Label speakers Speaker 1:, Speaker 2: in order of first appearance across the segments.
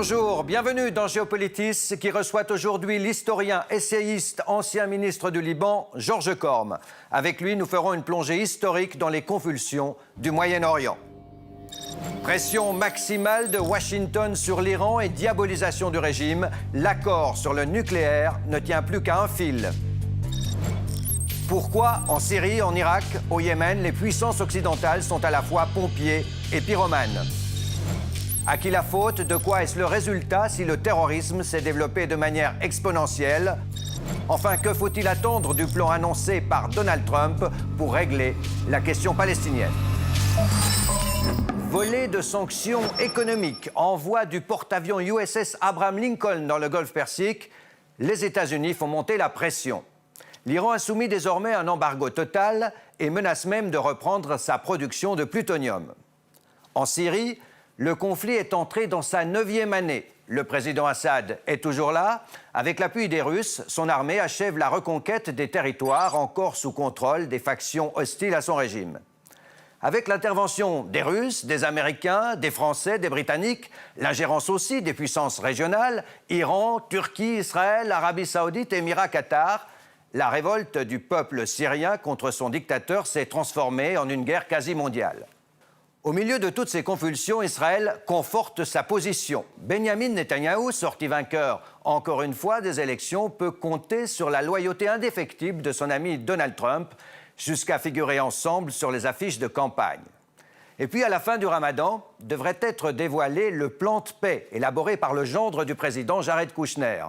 Speaker 1: Bonjour, bienvenue dans Géopolitis qui reçoit aujourd'hui l'historien, essayiste, ancien ministre du Liban, Georges Corme. Avec lui, nous ferons une plongée historique dans les convulsions du Moyen-Orient. Pression maximale de Washington sur l'Iran et diabolisation du régime, l'accord sur le nucléaire ne tient plus qu'à un fil. Pourquoi, en Syrie, en Irak, au Yémen, les puissances occidentales sont à la fois pompiers et pyromanes? À qui la faute? De quoi est-ce le résultat si le terrorisme s'est développé de manière exponentielle? Enfin, que faut-il attendre du plan annoncé par Donald Trump pour régler la question palestinienne? Volée de sanctions économiques, envoi du porte-avions USS Abraham Lincoln dans le Golfe Persique, les États-Unis font monter la pression. L'Iran a soumis désormais un embargo total et menace même de reprendre sa production de plutonium. En Syrie, le conflit est entré dans sa 9e année. Le président Assad est toujours là. Avec l'appui des Russes, son armée achève la reconquête des territoires encore sous contrôle des factions hostiles à son régime. Avec l'intervention des Russes, des Américains, des Français, des Britanniques, l'ingérence aussi des puissances régionales, Iran, Turquie, Israël, Arabie Saoudite, Émirats, Qatar, la révolte du peuple syrien contre son dictateur s'est transformée en une guerre quasi mondiale. Au milieu de toutes ces convulsions, Israël conforte sa position. Benyamin Netanyahou, sorti vainqueur encore une fois des élections, peut compter sur la loyauté indéfectible de son ami Donald Trump, jusqu'à figurer ensemble sur les affiches de campagne. Et puis, à la fin du Ramadan, devrait être dévoilé le plan de paix élaboré par le gendre du président Jared Kushner.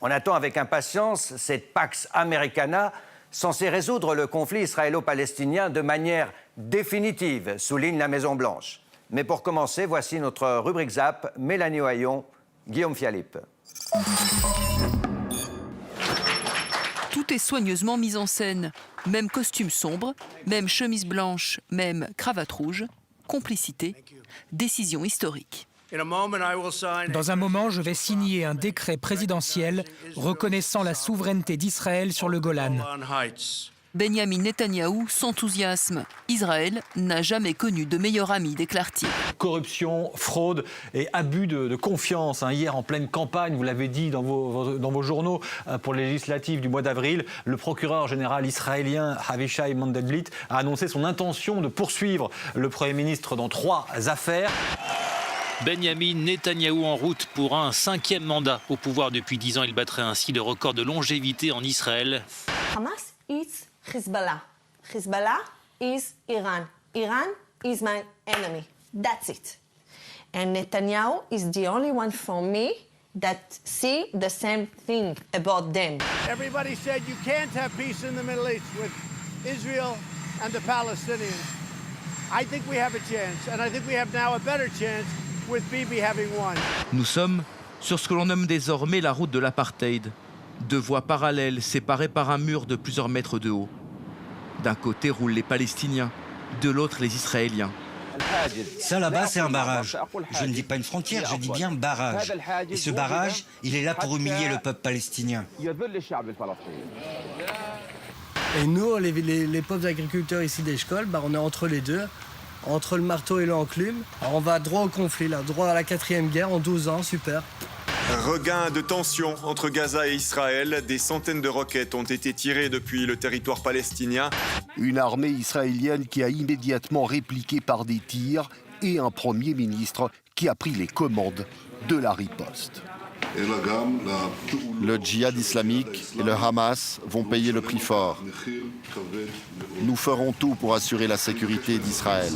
Speaker 1: On attend avec impatience cette Pax Americana censée résoudre le conflit israélo-palestinien de manière définitive, souligne la Maison-Blanche. Mais pour commencer, voici notre rubrique Zap, Mélanie Ohayon, Guillaume Fialip.
Speaker 2: Tout est soigneusement mis en scène. Même costume sombre, même chemise blanche, même cravate rouge. Complicité, décision historique.
Speaker 3: Dans un moment, je vais signer un décret présidentiel reconnaissant la souveraineté d'Israël sur le Golan.
Speaker 2: Benyamin Netanyahou s'enthousiasme. Israël n'a jamais connu de meilleur ami, déclare-t-il.
Speaker 4: Corruption, fraude et abus de confiance. Hier, en pleine campagne, vous l'avez dit dans vos journaux, pour les législatives du mois d'avril, le procureur général israélien Avishai Mandelblit a annoncé son intention de poursuivre le Premier ministre dans 3 affaires.
Speaker 5: Benyamin Netanyahou en route pour un 5e mandat au pouvoir depuis 10 ans. Il battrait ainsi le record de longévité en Israël.
Speaker 6: Hamas is Hezbollah. Hezbollah is Iran. Iran is my enemy. That's it. And Netanyahu is the only one from me that see the same thing about them.
Speaker 7: Everybody said you can't have peace in the Middle East with Israel and the Palestinians. I think we have a chance, and I think we have now a better chance with Bibi having won.
Speaker 8: Nous sommes sur ce que l'on nomme désormais la route de l'apartheid. 2 voies parallèles séparées par un mur de plusieurs mètres de haut. D'un côté roulent les Palestiniens, de l'autre les Israéliens.
Speaker 9: Ça là-bas, c'est un barrage. Je ne dis pas une frontière, je dis bien barrage. Et ce barrage, il est là pour humilier le peuple palestinien.
Speaker 10: Et nous, les pauvres agriculteurs ici d'Eshkol, on est entre les deux, entre le marteau et l'enclume. On va droit au conflit, là, droit à la 4e guerre en 12 ans, super.
Speaker 11: Regain de tension entre Gaza et Israël. Des centaines de roquettes ont été tirées depuis le territoire palestinien.
Speaker 12: Une armée israélienne qui a immédiatement répliqué par des tirs et un Premier ministre qui a pris les commandes de la riposte.
Speaker 13: Le djihad islamique et le Hamas vont payer le prix fort. Nous ferons tout pour assurer la sécurité d'Israël.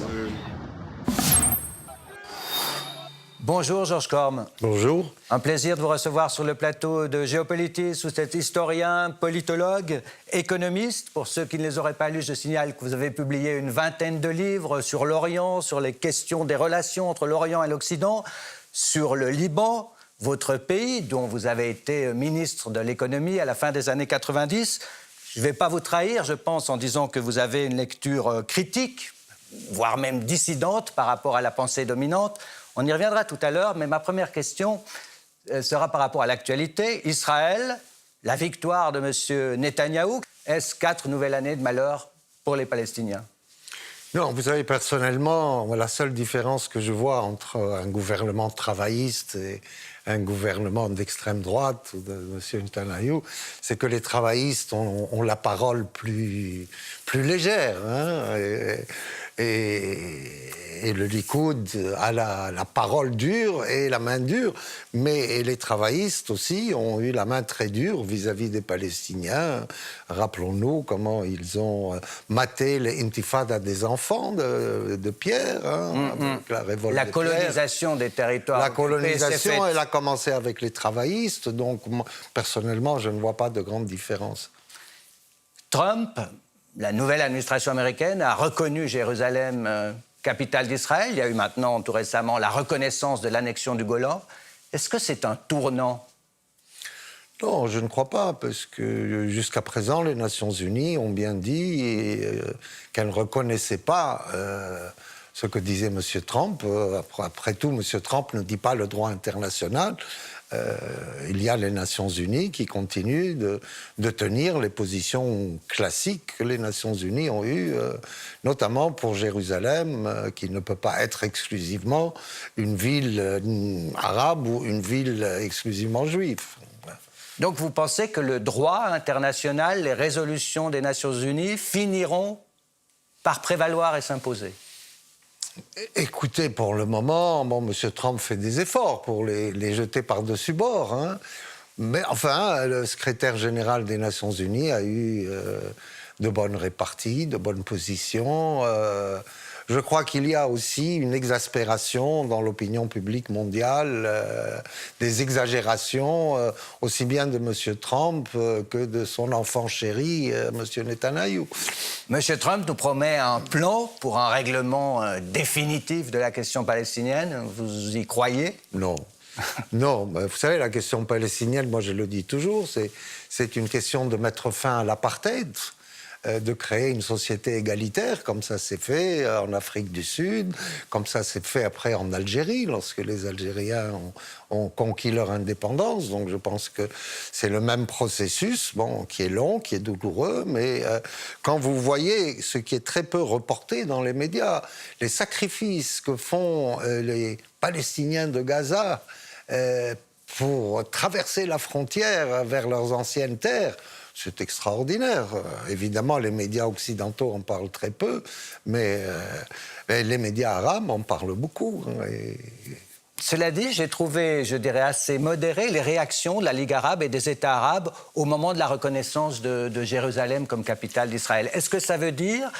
Speaker 1: Bonjour Georges Corme.
Speaker 14: Bonjour.
Speaker 1: Un plaisir de vous recevoir sur le plateau de Géopolitis où cet historien, politologue, économiste. Pour ceux qui ne les auraient pas lus, je signale que vous avez publié une 20aine de livres sur l'Orient, sur les questions des relations entre l'Orient et l'Occident, sur le Liban, votre pays, dont vous avez été ministre de l'économie à la fin des années 90. Je ne vais pas vous trahir, je pense, en disant que vous avez une lecture critique, voire même dissidente par rapport à la pensée dominante. On y reviendra tout à l'heure, mais ma première question sera par rapport à l'actualité. Israël, la victoire de M. Netanyahou, est-ce 4 nouvelles années de malheur pour les Palestiniens?
Speaker 14: Non, vous savez, personnellement, la seule différence que je vois entre un gouvernement travailliste et un gouvernement d'extrême droite de M. Netanyahou, c'est que les travaillistes ont la parole plus légère. Hein, et le Likoud a la parole dure et la main dure, mais les travaillistes aussi ont eu la main très dure vis-à-vis des Palestiniens. Rappelons-nous comment ils ont maté les intifadas des enfants de Pierre, hein, avec la révolte
Speaker 1: la
Speaker 14: de
Speaker 1: colonisation
Speaker 14: Pierre.
Speaker 1: des territoires.
Speaker 14: La colonisation, elle a commencé avec les travaillistes, donc moi, personnellement, je ne vois pas de grande différence.
Speaker 1: Trump, la nouvelle administration américaine, a reconnu Jérusalem capitale d'Israël. Il y a eu maintenant, tout récemment, la reconnaissance de l'annexion du Golan. Est-ce que c'est un tournant?
Speaker 14: Non, je ne crois pas, parce que jusqu'à présent, les Nations Unies ont bien dit qu'elles ne reconnaissaient pas ce que disait M. Trump. Après tout, M. Trump ne dit pas le droit international. Il y a les Nations Unies qui continuent de tenir les positions classiques que les Nations Unies ont eues, notamment pour Jérusalem, qui ne peut pas être exclusivement une ville arabe ou une ville exclusivement juive.
Speaker 1: Donc vous pensez que le droit international, les résolutions des Nations Unies finiront par prévaloir et s'imposer?
Speaker 14: Écoutez, pour le moment, bon, M. Trump fait des efforts pour les jeter par-dessus bord. Hein. Mais enfin, le secrétaire général des Nations Unies a eu de bonnes réparties, de bonnes positions. Je crois qu'il y a aussi une exaspération dans l'opinion publique mondiale, des exagérations aussi bien de M. Trump que de son enfant chéri, M. Netanyahou.
Speaker 1: M. Trump nous promet un plan pour un règlement définitif de la question palestinienne. Vous y croyez?
Speaker 14: Non. Non, vous savez, la question palestinienne, moi je le dis toujours, c'est une question de mettre fin à l'apartheid, de créer une société égalitaire, comme ça s'est fait en Afrique du Sud, comme ça s'est fait après en Algérie, lorsque les Algériens ont conquis leur indépendance. Donc je pense que c'est le même processus, bon, qui est long, qui est douloureux, mais quand vous voyez ce qui est très peu reporté dans les médias, les sacrifices que font les Palestiniens de Gaza pour traverser la frontière vers leurs anciennes terres, c'est extraordinaire. Évidemment, les médias occidentaux en parlent très peu, mais les médias arabes en parlent beaucoup.
Speaker 1: Cela dit, j'ai trouvé, je dirais, assez modérées les réactions de la Ligue arabe et des États arabes au moment de la reconnaissance de Jérusalem comme capitale d'Israël. Est-ce que ça veut dire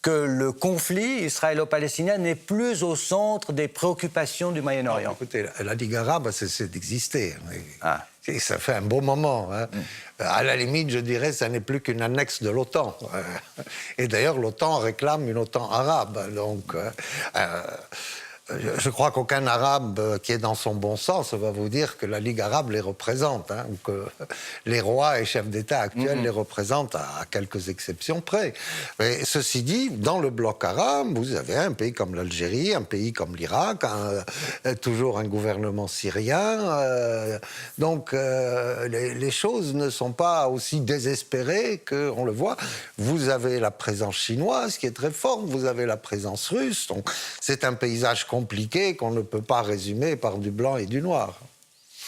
Speaker 1: que le conflit israélo-palestinien n'est plus au centre des préoccupations du Moyen-Orient?
Speaker 14: Écoutez, la Ligue arabe a cessé d'exister. Et ça fait un beau moment. Hein. À la limite, je dirais, ça n'est plus qu'une annexe de l'OTAN. Et d'ailleurs, l'OTAN réclame une OTAN arabe. Donc, je crois qu'aucun arabe qui est dans son bon sens va vous dire que la Ligue arabe les représente, hein, ou que les rois et chefs d'État actuels les représentent à quelques exceptions près. Mais ceci dit, dans le bloc arabe, vous avez un pays comme l'Algérie, un pays comme l'Irak, toujours un gouvernement syrien. Donc les choses ne sont pas aussi désespérées qu'on le voit. Vous avez la présence chinoise qui est très forte, vous avez la présence russe. Donc c'est un paysage compliqué qu'on ne peut pas résumer par du blanc et du noir.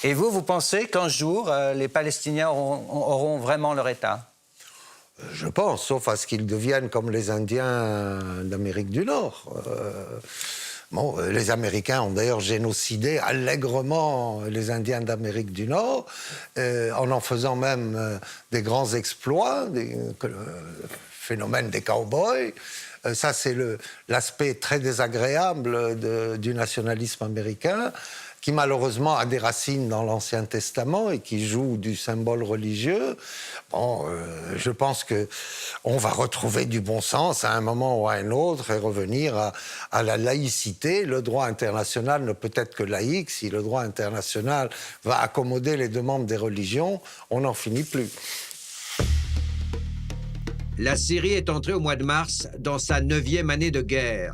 Speaker 1: Et vous pensez qu'un jour, les Palestiniens auront vraiment leur État?
Speaker 14: Je pense, sauf à ce qu'ils deviennent comme les Indiens d'Amérique du Nord. Bon, les Américains ont d'ailleurs génocidé allègrement les Indiens d'Amérique du Nord, en faisant même des grands exploits, le phénomène des cow-boys. Ça, c'est l'aspect très désagréable du nationalisme américain, qui malheureusement a des racines dans l'Ancien Testament et qui joue du symbole religieux. Bon, je pense qu'on va retrouver du bon sens à un moment ou à un autre et revenir à la laïcité. Le droit international ne peut être que laïque. Si le droit international va accommoder les demandes des religions, on n'en finit plus.
Speaker 15: La Syrie est entrée au mois de mars dans sa 9e année de guerre.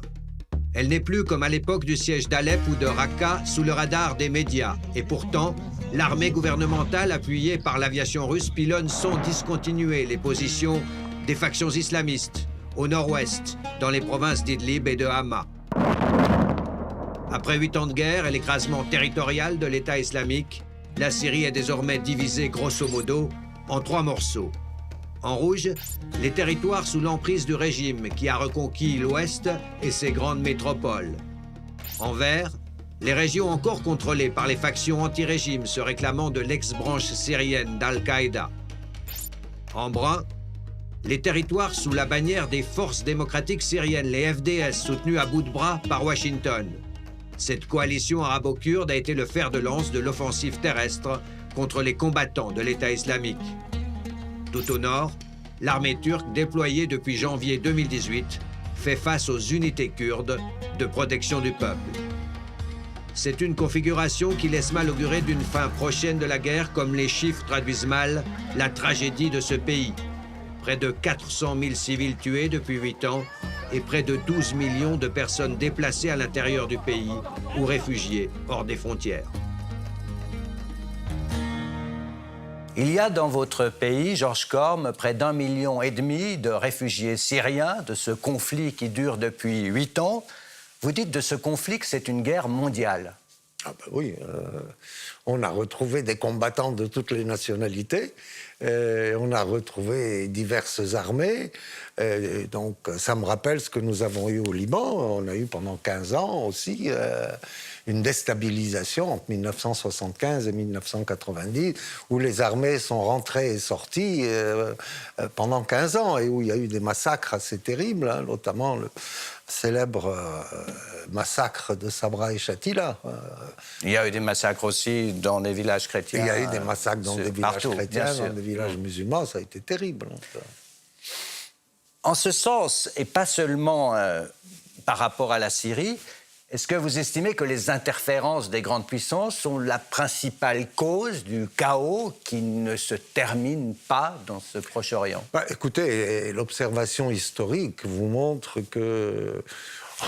Speaker 15: Elle n'est plus comme à l'époque du siège d'Alep ou de Raqqa sous le radar des médias. Et pourtant, l'armée gouvernementale appuyée par l'aviation russe pilonne sans discontinuer les positions des factions islamistes. au nord-ouest, dans les provinces d'Idlib et de Hama. Après 8 ans de guerre et l'écrasement territorial de l'État islamique, la Syrie est désormais divisée grosso modo en 3 morceaux. En rouge, les territoires sous l'emprise du régime qui a reconquis l'Ouest et ses grandes métropoles. En vert, les régions encore contrôlées par les factions anti-régime se réclamant de l'ex-branche syrienne d'Al-Qaïda. En brun, les territoires sous la bannière des forces démocratiques syriennes, les FDS, soutenues à bout de bras par Washington. Cette coalition arabo-kurde a été le fer de lance de l'offensive terrestre contre les combattants de l'État islamique. Tout au nord, l'armée turque déployée depuis janvier 2018 fait face aux unités kurdes de protection du peuple. C'est une configuration qui laisse mal augurer d'une fin prochaine de la guerre, comme les chiffres traduisent mal la tragédie de ce pays. Près de 400 000 civils tués depuis 8 ans et près de 12 millions de personnes déplacées à l'intérieur du pays ou réfugiées hors des frontières.
Speaker 1: Il y a dans votre pays, Georges Corme, près d'1,5 million de réfugiés syriens de ce conflit qui dure depuis 8 ans. Vous dites de ce conflit que c'est une guerre mondiale.
Speaker 14: Ah ben oui, on a retrouvé des combattants de toutes les nationalités, on a retrouvé diverses armées, donc ça me rappelle ce que nous avons eu au Liban. On a eu pendant 15 ans aussi une déstabilisation entre 1975 et 1990, où les armées sont rentrées et sorties pendant 15 ans, et où il y a eu des massacres assez terribles, hein, notamment le célèbre massacre de Sabra et Shatila.
Speaker 1: Il y a eu des massacres aussi dans des villages chrétiens.
Speaker 14: Il y a eu des massacres dans des villages
Speaker 1: partout,
Speaker 14: chrétiens, dans des villages musulmans, ça a été terrible.
Speaker 1: En ce sens, et pas seulement par rapport à la Syrie, est-ce que vous estimez que les interférences des grandes puissances sont la principale cause du chaos qui ne se termine pas dans ce Proche-Orient?
Speaker 14: Écoutez, l'observation historique vous montre que,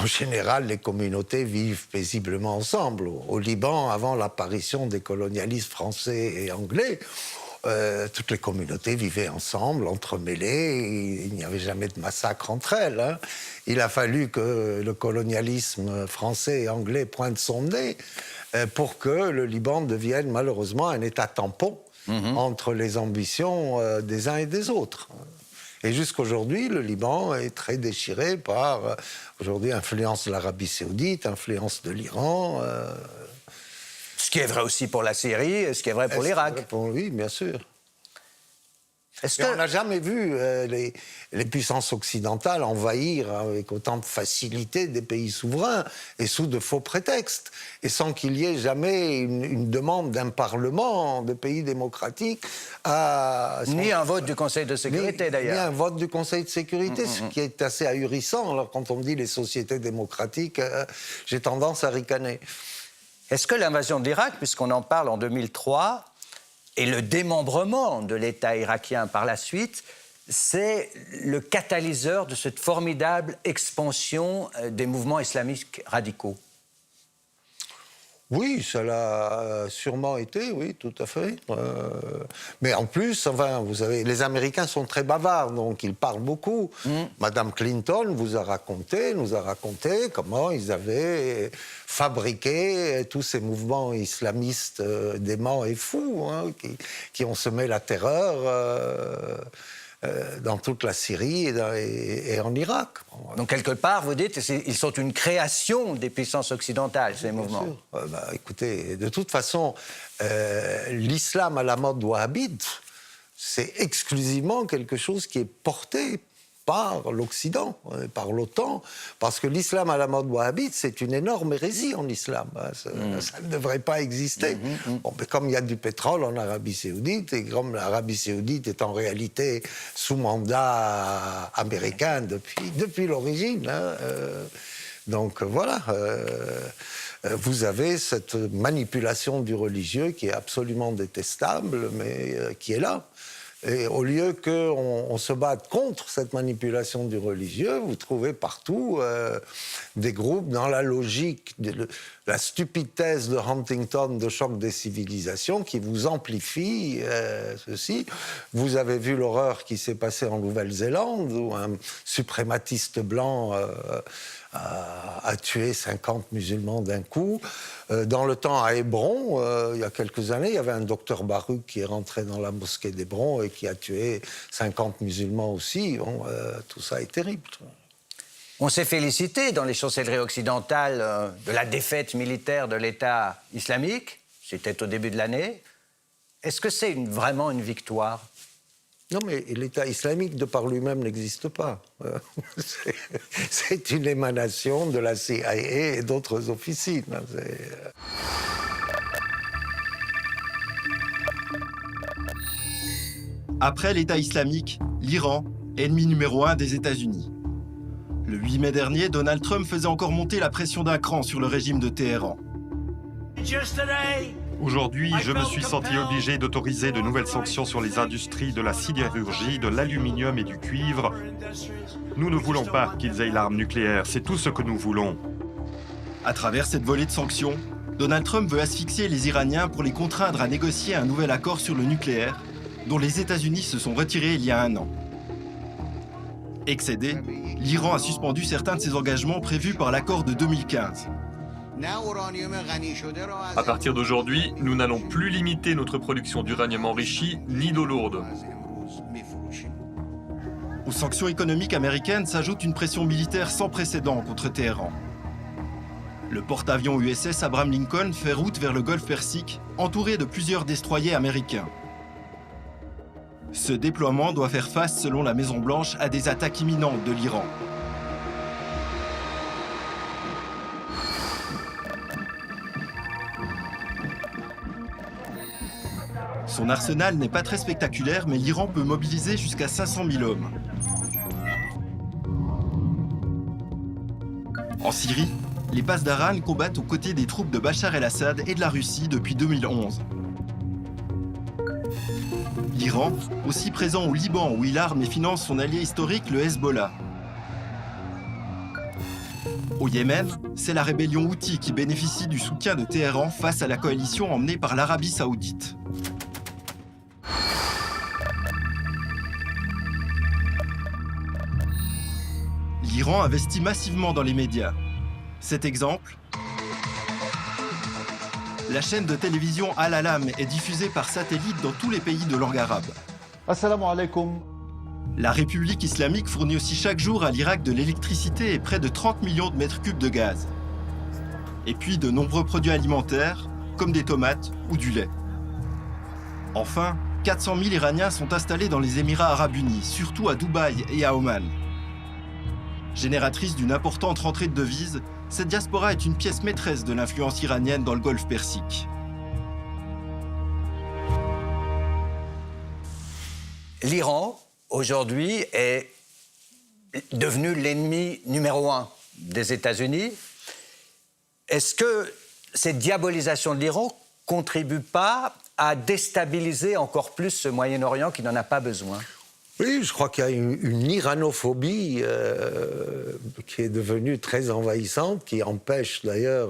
Speaker 14: en général, les communautés vivent paisiblement ensemble. Au Liban, avant l'apparition des colonialistes français et anglais, toutes les communautés vivaient ensemble, entremêlées, il n'y avait jamais de massacre entre elles. Hein. Il a fallu que le colonialisme français et anglais pointe son nez pour que le Liban devienne malheureusement un État tampon entre les ambitions des uns et des autres. Et jusqu'aujourd'hui, le Liban est très déchiré par, aujourd'hui, influence de l'Arabie saoudite, influence de l'Iran...
Speaker 1: Ce qui est vrai aussi pour la Syrie, ce qui est vrai pour l'Irak.
Speaker 14: Oui, bien sûr. On n'a jamais vu les puissances occidentales envahir avec autant de facilité des pays souverains et sous de faux prétextes, et sans qu'il y ait jamais une demande d'un parlement de pays démocratiques
Speaker 1: ni un vote du Conseil de sécurité, d'ailleurs.
Speaker 14: Ni un vote du Conseil de sécurité, ce qui est assez ahurissant. Alors, quand on me dit les sociétés démocratiques, j'ai tendance à ricaner.
Speaker 1: Est-ce que l'invasion de l'Irak, puisqu'on en parle en 2003, et le démembrement de l'État irakien par la suite, c'est le catalyseur de cette formidable expansion des mouvements islamiques radicaux?
Speaker 14: Oui, ça l'a sûrement été, oui, tout à fait. Mais en plus, enfin, vous savez, les Américains sont très bavards, donc ils parlent beaucoup. Madame Clinton nous a raconté comment ils avaient fabriqué tous ces mouvements islamistes déments et fous, hein, qui ont semé la terreur dans toute la Syrie et en Irak.
Speaker 1: Donc, quelque part, vous dites, ils sont une création des puissances occidentales, ces mouvements.
Speaker 14: Écoutez, de toute façon, l'islam à la mode wahhabite, c'est exclusivement quelque chose qui est porté par l'Occident, par l'OTAN, parce que l'islam à la mode wahhabite, c'est une énorme hérésie en islam. Ça ne devrait pas exister. Bon, mais comme il y a du pétrole en Arabie saoudite, et comme l'Arabie saoudite est en réalité sous mandat américain depuis l'origine, hein, donc voilà, vous avez cette manipulation du religieux qui est absolument détestable, mais qui est là. Et au lieu qu'on se batte contre cette manipulation du religieux, vous trouvez partout des groupes dans la logique de la stupide thèse de Huntington de choc des civilisations qui vous amplifie ceci. Vous avez vu l'horreur qui s'est passée en Nouvelle-Zélande où un suprématiste blanc a tué 50 musulmans d'un coup. Dans le temps, à Hébron, il y a quelques années, il y avait un docteur Baruch qui est rentré dans la mosquée d'Hébron et qui a tué 50 musulmans aussi. Bon, tout ça est terrible.
Speaker 1: On s'est félicité dans les chancelleries occidentales de la défaite militaire de l'État islamique. C'était au début de l'année. Est-ce que c'est vraiment une victoire ?
Speaker 14: Non, mais l'État islamique, de par lui-même, n'existe pas. C'est une émanation de la CIA et d'autres officines.
Speaker 16: Après l'État islamique, l'Iran, ennemi numéro 1 des États-Unis. Le 8 mai dernier, Donald Trump faisait encore monter la pression d'un cran sur le régime de Téhéran.
Speaker 17: Aujourd'hui, je me suis senti obligé d'autoriser de nouvelles sanctions sur les industries de la sidérurgie, de l'aluminium et du cuivre. Nous ne voulons pas qu'ils aient l'arme nucléaire, c'est tout ce que nous voulons.
Speaker 16: À travers cette volée de sanctions, Donald Trump veut asphyxier les Iraniens pour les contraindre à négocier un nouvel accord sur le nucléaire, dont les États-Unis se sont retirés il y a 1 an. Excédé, l'Iran a suspendu certains de ses engagements prévus par l'accord de 2015.
Speaker 18: À partir d'aujourd'hui, nous n'allons plus limiter notre production d'uranium enrichi ni d'eau lourde.
Speaker 16: Aux sanctions économiques américaines s'ajoute une pression militaire sans précédent contre Téhéran. Le porte-avions USS Abraham Lincoln fait route vers le golfe Persique, entouré de plusieurs destroyers américains. Ce déploiement doit faire face, selon la Maison-Blanche, à des attaques imminentes de l'Iran. Son arsenal n'est pas très spectaculaire, mais l'Iran peut mobiliser jusqu'à 500 000 hommes. En Syrie, les Pasdaran combattent aux côtés des troupes de Bachar el-Assad et de la Russie depuis 2011. L'Iran, aussi présent au Liban où il arme et finance son allié historique, le Hezbollah. Au Yémen, c'est la rébellion Houthi qui bénéficie du soutien de Téhéran face à la coalition emmenée par l'Arabie saoudite. L'Iran investit massivement dans les médias. Cet exemple, la chaîne de télévision Al-Alam est diffusée par satellite dans tous les pays de langue arabe.
Speaker 19: Assalamu alaikum.
Speaker 16: La République islamique fournit aussi chaque jour à l'Irak de l'électricité et près de 30 millions de mètres cubes de gaz. Et puis de nombreux produits alimentaires, comme des tomates ou du lait. Enfin, 400 000 Iraniens sont installés dans les Émirats arabes unis, surtout à Dubaï et à Oman. Génératrice d'une importante rentrée de devises, cette diaspora est une pièce maîtresse de l'influence iranienne dans le golfe Persique.
Speaker 1: L'Iran, aujourd'hui, est devenu l'ennemi numéro 1 des États-Unis. Est-ce que cette diabolisation de l'Iran ne contribue pas à déstabiliser encore plus ce Moyen-Orient qui n'en a pas besoin ?
Speaker 14: Oui, je crois qu'il y a une iranophobie qui est devenue très envahissante, qui empêche d'ailleurs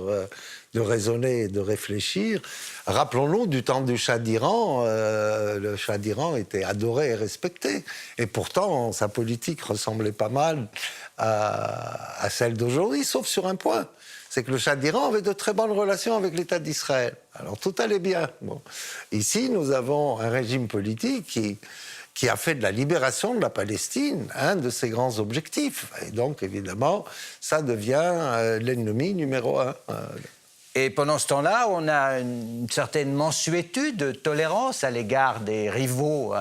Speaker 14: de raisonner et de réfléchir. Rappelons-nous du temps du Shah d'Iran, le Shah d'Iran était adoré et respecté. Et pourtant, sa politique ressemblait pas mal à celle d'aujourd'hui, sauf sur un point. C'est que le Shah d'Iran avait de très bonnes relations avec l'État d'Israël. Alors tout allait bien. Bon. Ici, nous avons un régime politique qui a fait de la libération de la Palestine un de ses grands objectifs. Et donc, évidemment, ça devient l'ennemi numéro 1.
Speaker 1: Et pendant ce temps-là, on a une certaine mansuétude de tolérance à l'égard des rivaux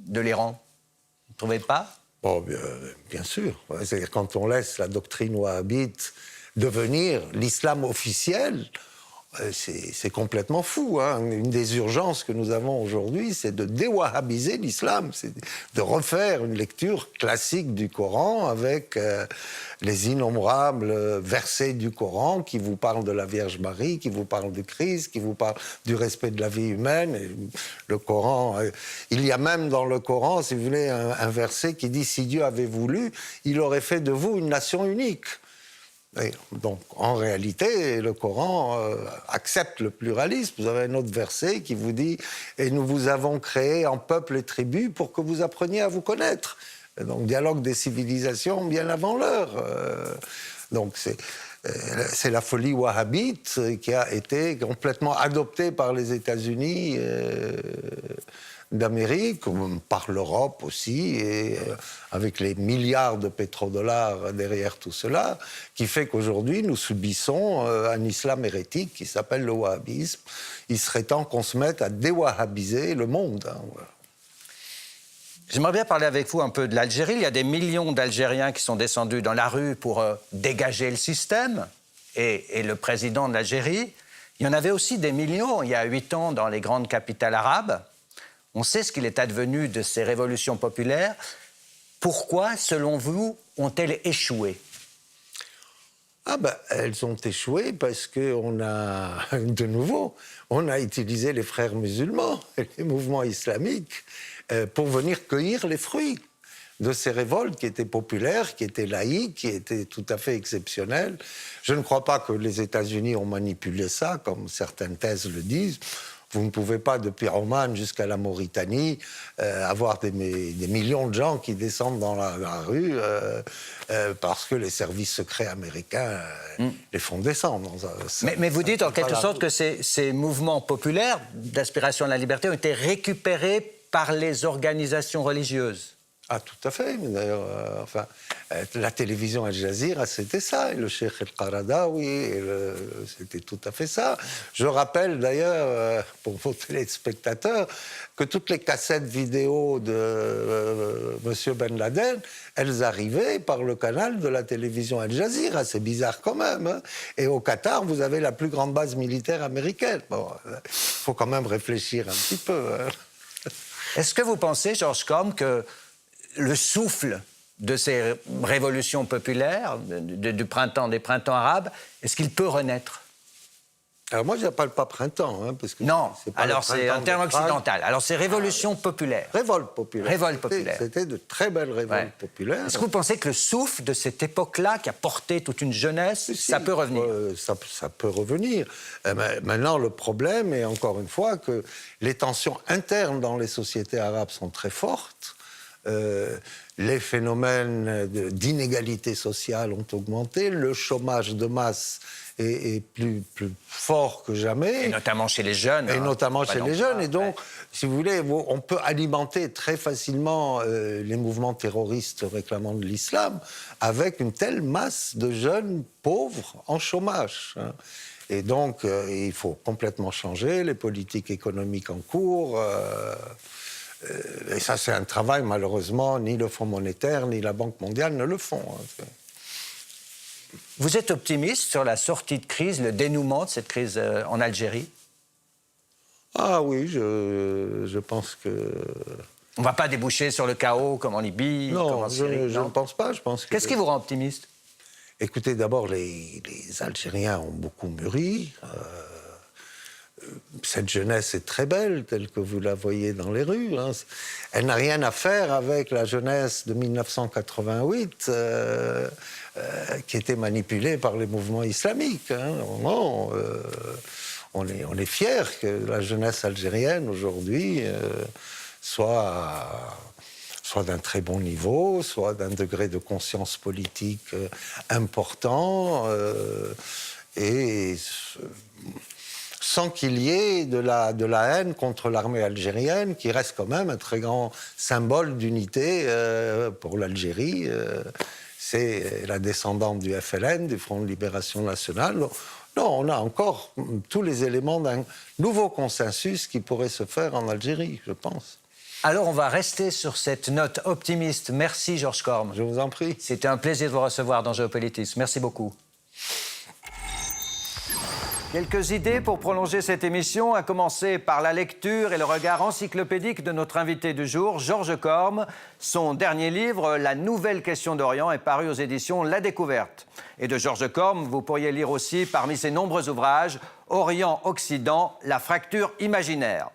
Speaker 1: de l'Iran. Vous ne trouvez pas ?
Speaker 14: Bon, bien sûr. C'est-à-dire quand on laisse la doctrine wahhabite devenir l'islam officiel, c'est complètement fou. Hein. Une des urgences que nous avons aujourd'hui, c'est de déwahhabiser l'islam, c'est de refaire une lecture classique du Coran avec les innombrables versets du Coran qui vous parlent de la Vierge Marie, qui vous parlent du Christ, qui vous parlent du respect de la vie humaine. Et le Coran, il y a même dans le Coran, si vous voulez, un verset qui dit « Si Dieu avait voulu, il aurait fait de vous une nation unique ». Et donc, en réalité, le Coran accepte le pluralisme. Vous avez un autre verset qui vous dit « Et nous vous avons créé en peuple et tribus pour que vous appreniez à vous connaître ». Donc, dialogue des civilisations bien avant l'heure. Donc, c'est la folie wahhabite qui a été complètement adoptée par les États-Unis d'Amérique, par l'Europe aussi, et avec les milliards de pétrodollars derrière tout cela, qui fait qu'aujourd'hui, nous subissons un islam hérétique qui s'appelle le wahhabisme. Il serait temps qu'on se mette à déwahhabiser le monde. Hein, voilà.
Speaker 1: J'aimerais bien parler avec vous un peu de l'Algérie. Il y a des millions d'Algériens qui sont descendus dans la rue pour dégager le système et le président de l'Algérie. Il y en avait aussi des millions, il y a 8 ans, dans les grandes capitales arabes. On sait ce qu'il est advenu de ces révolutions populaires. Pourquoi, selon vous, ont-elles échoué?
Speaker 14: Elles ont échoué parce qu'on a, de nouveau, on a utilisé les frères musulmans et les mouvements islamiques pour venir cueillir les fruits de ces révoltes qui étaient populaires, qui étaient laïques, qui étaient tout à fait exceptionnelles. Je ne crois pas que les États-Unis ont manipulé ça, comme certaines thèses le disent. Vous ne pouvez pas, depuis Oman jusqu'à la Mauritanie, avoir des millions de gens qui descendent dans la rue parce que les services secrets américains les font descendre.
Speaker 1: Mais vous dites en quelque sorte que ces mouvements populaires d'aspiration à la liberté ont été récupérés par les organisations religieuses.
Speaker 14: Ah, tout à fait. D'ailleurs, la télévision Al Jazeera, c'était ça. Et le Cheikh El-Qaradawi, c'était tout à fait ça. Je rappelle d'ailleurs, pour vos téléspectateurs, que toutes les cassettes vidéo de M. Ben Laden, elles arrivaient par le canal de la télévision Al Jazeera. C'est bizarre quand même. Hein. Et au Qatar, vous avez la plus grande base militaire américaine. Bon, faut quand même réfléchir un petit peu. Hein.
Speaker 1: Est-ce que vous pensez, Georges Corm, que le souffle de ces révolutions populaires, des printemps arabes, est-ce qu'il peut renaître?
Speaker 14: Alors moi, je n'appelle pas printemps. Hein, parce que
Speaker 1: non,
Speaker 14: c'est pas
Speaker 1: alors c'est un terme occidental. Alors c'est révolution populaire.
Speaker 14: Révolte populaire.
Speaker 1: Révolte populaire.
Speaker 14: C'était de très belles révoltes populaires.
Speaker 1: Est-ce que vous pensez que le souffle de cette époque-là, qui a porté toute une jeunesse, ça peut revenir?
Speaker 14: Ça peut revenir. Maintenant, le problème est, encore une fois, que les tensions internes dans les sociétés arabes sont très fortes. Les phénomènes d'inégalité sociale ont augmenté, le chômage de masse est plus fort que jamais.
Speaker 1: Et notamment chez les jeunes.
Speaker 14: Et notamment chez les jeunes. Et donc, si vous voulez, on peut alimenter très facilement les mouvements terroristes réclamant de l'islam avec une telle masse de jeunes pauvres en chômage. Hein. Et donc, il faut complètement changer les politiques économiques en cours. Et ça, c'est un travail, malheureusement, ni le Fonds monétaire, ni la Banque mondiale ne le font.
Speaker 1: Vous êtes optimiste sur la sortie de crise, le dénouement de cette crise en Algérie?
Speaker 14: Ah oui, je pense que...
Speaker 1: On ne va pas déboucher sur le chaos comme en Libye,
Speaker 14: non,
Speaker 1: comme en Syrie?
Speaker 14: Je ne pense pas.
Speaker 1: Qu'est-ce qui vous rend optimiste?
Speaker 14: Écoutez, d'abord, les Algériens ont beaucoup mûri. Cette jeunesse est très belle, telle que vous la voyez dans les rues. Hein. Elle n'a rien à faire avec la jeunesse de 1988, qui était manipulée par les mouvements islamiques. Hein. Non, on est fiers que la jeunesse algérienne, aujourd'hui, soit d'un très bon niveau, soit d'un degré de conscience politique important, et sans qu'il y ait de la haine contre l'armée algérienne, qui reste quand même un très grand symbole d'unité pour l'Algérie. C'est la descendante du FLN, du Front de Libération Nationale. Non, on a encore tous les éléments d'un nouveau consensus qui pourrait se faire en Algérie, je pense.
Speaker 1: Alors, on va rester sur cette note optimiste. Merci, Georges Corm.
Speaker 14: Je vous en prie.
Speaker 1: C'était un plaisir de vous recevoir dans Géopolitis. Merci beaucoup. Quelques idées pour prolonger cette émission, à commencer par la lecture et le regard encyclopédique de notre invité du jour, Georges Corme. Son dernier livre, La nouvelle question d'Orient, est paru aux éditions La Découverte. Et de Georges Corme, vous pourriez lire aussi, parmi ses nombreux ouvrages, Orient-Occident, la fracture imaginaire.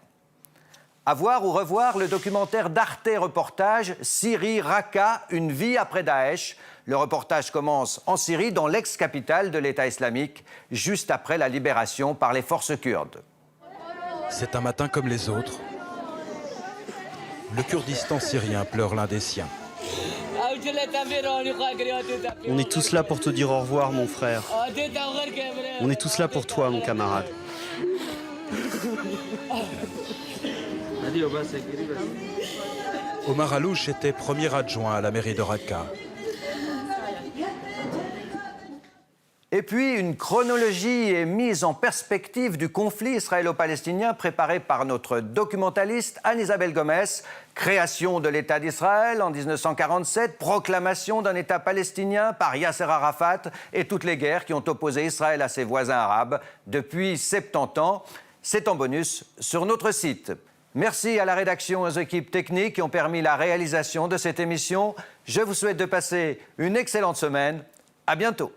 Speaker 1: À voir ou revoir le documentaire d'Arte Reportage Syrie, Raqqa, une vie après Daesh. Le reportage commence en Syrie, dans l'ex-capitale de l'État islamique, juste après la libération par les forces kurdes.
Speaker 20: C'est un matin comme les autres. Le Kurdistan syrien pleure l'un des siens.
Speaker 21: On est tous là pour te dire au revoir, mon frère. On est tous là pour toi, mon camarade.
Speaker 20: Omar Alouche était premier adjoint à la mairie de Raqqa.
Speaker 1: Et puis, une chronologie et mise en perspective du conflit israélo-palestinien préparé par notre documentaliste Anne-Isabelle Gomez. Création de l'État d'Israël en 1947, proclamation d'un État palestinien par Yasser Arafat et toutes les guerres qui ont opposé Israël à ses voisins arabes depuis 70 ans. C'est en bonus sur notre site. Merci à la rédaction et aux équipes techniques qui ont permis la réalisation de cette émission. Je vous souhaite de passer une excellente semaine. À bientôt.